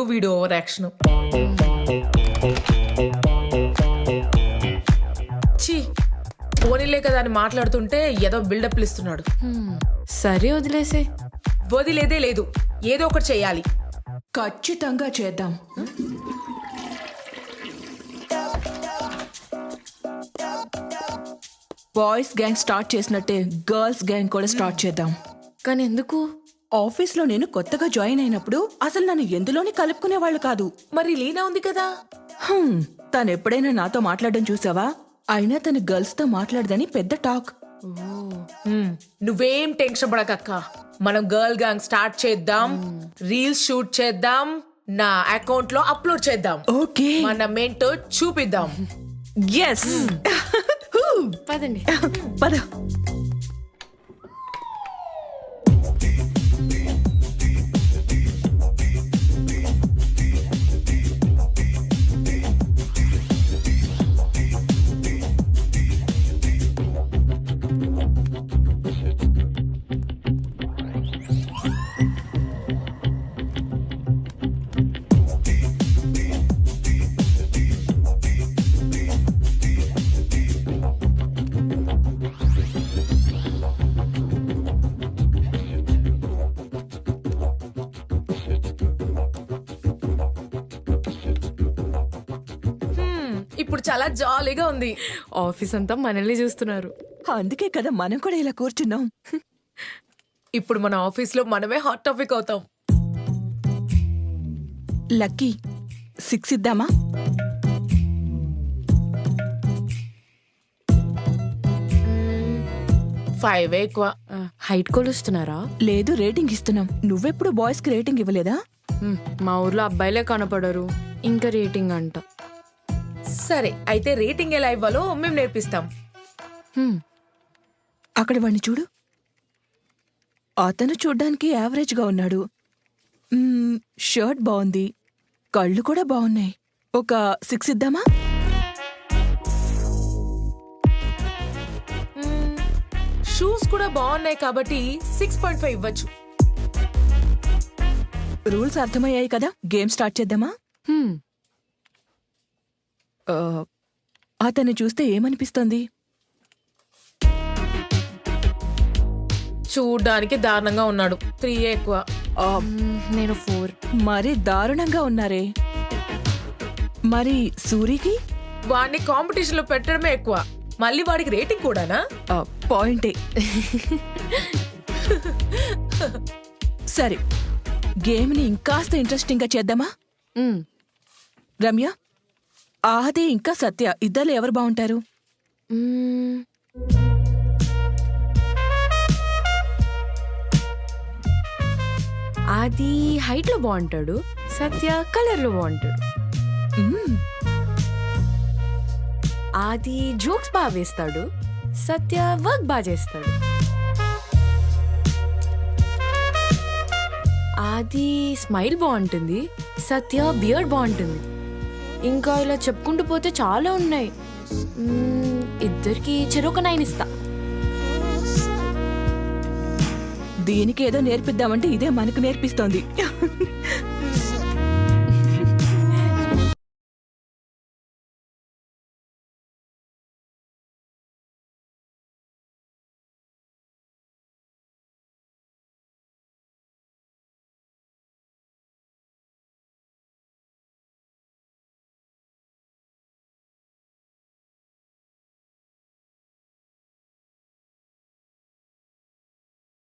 వీడు over action. ఛీ, పోనీలే కదా అని మాట్లాడుతుంటే ఏదో బిల్డప్లు ఇస్తున్నాడు. సరే వదిలేసే. వదిలేదే లేదు, ఏదో ఒకటి చెయ్యాలి. ఖచ్చితంగా చేద్దాం. బాయ్స్ గ్యాంగ్ స్టార్ట్ చేసినట్టే గర్ల్స్ గ్యాంగ్ కూడా స్టార్ట్ చేద్దాం. కానీ ఎందుకు? ఆఫీస్లో నేను కొత్తగా జాయిన్ అయినప్పుడు అసలు నన్ను ఎందులోని కలుపుకునేవాళ్ళు కాదు. మరి లీనా ఉంది కదా. తను ఎప్పుడైనా నాతో మాట్లాడడం చూసావా? అయినా తను గర్ల్స్ తో మాట్లాడదని పెద్ద టాక్. నువ్వేం టెన్షన్ పడకక్క, మనం గర్ల్ గ్యాంగ్ స్టార్ట్ చేద్దాం, రీల్స్ షూట్ చేద్దాం, నా అకౌంట్ లో అప్లోడ్ చేద్దాం. ఓకే, మనమేంటో చూపిద్దాం. ఎస్. పదండి. పద. ఇప్పుడు చాలా జాలీగా ఉంది. ఆఫీస్ అంతా మనల్ని చూస్తున్నారు. అందుకే కదా మనం కూడా ఇలా కూర్చున్నాం. ఇప్పుడు మన ఆఫీస్ లో మనమే హాట్ టాపిక్ అవుతాం. లక్కీ 6 ఇద్దామా? ఫైవ్ ఎక్కువ. హైట్ కొలుస్తున్నారా? లేదు, రేటింగ్ ఇస్తున్నాం. నువ్వెప్పుడు బాయ్స్ కి రేటింగ్ ఇవ్వలేదా? మా ఊర్లో అబ్బాయిలే కనపడరు, ఇంకా రేటింగ్ అంట. సరే, అయితే రేటింగ్ ఎలా ఇవ్వాలో మేము నేర్పిస్తాం. అక్కడ వాడిని చూడు. అతను చూడ్డానికి యావరేజ్ గా ఉన్నాడు. షర్ట్ బాగుంది, కళ్ళు కూడా బాగున్నాయి. ఒక 6 ఇద్దామా? షూస్ కూడా బాగున్నాయి కాబట్టి 6.5 ఇవ్వచ్చు. రూల్స్ అర్థమయ్యాయి కదా, గేమ్ స్టార్ట్ చేద్దామా? అతన్ని చూస్తే ఏమనిపిస్తుంది? చూడ్డానికి దారుణంగా ఉన్నాడు. 3 ఎక్కువ. నేను 4. మరి దారుణంగా ఉన్నారే. మరి సూరికి? వాడిని కాంపిటీషన్ లో పెట్టడమే ఎక్కువ, మళ్ళీ వాడికి రేటింగ్ కూడానా? పాయింటే. సరే, గేమ్ ని ఇంకాస్త ఇంట్రెస్టింగ్ గా చేద్దామా? రమ్య, ఆది ఇంకా సత్య ఇద్దరు ఎవరు బాగుంటారు? ఆది హైట్ లో బాగుంటాడు, సత్య కలర్ లో బాగుంటాడు. ఆది జోక్స్ బాగా వేస్తాడు, సత్య వర్క్ బాగా చేస్తాడు. ఆది స్మైల్ బాగుంటుంది, సత్య బియర్డ్ బాగుంటుంది. ఇంకా ఇలా చెప్పుకుంటూ పోతే చాలా ఉన్నాయి. ఇద్దరికి చెరొక 9 ఇస్తా. దీనికి ఏదో నేర్పిద్దామంటే ఇదే మనకు నేర్పిస్తోంది.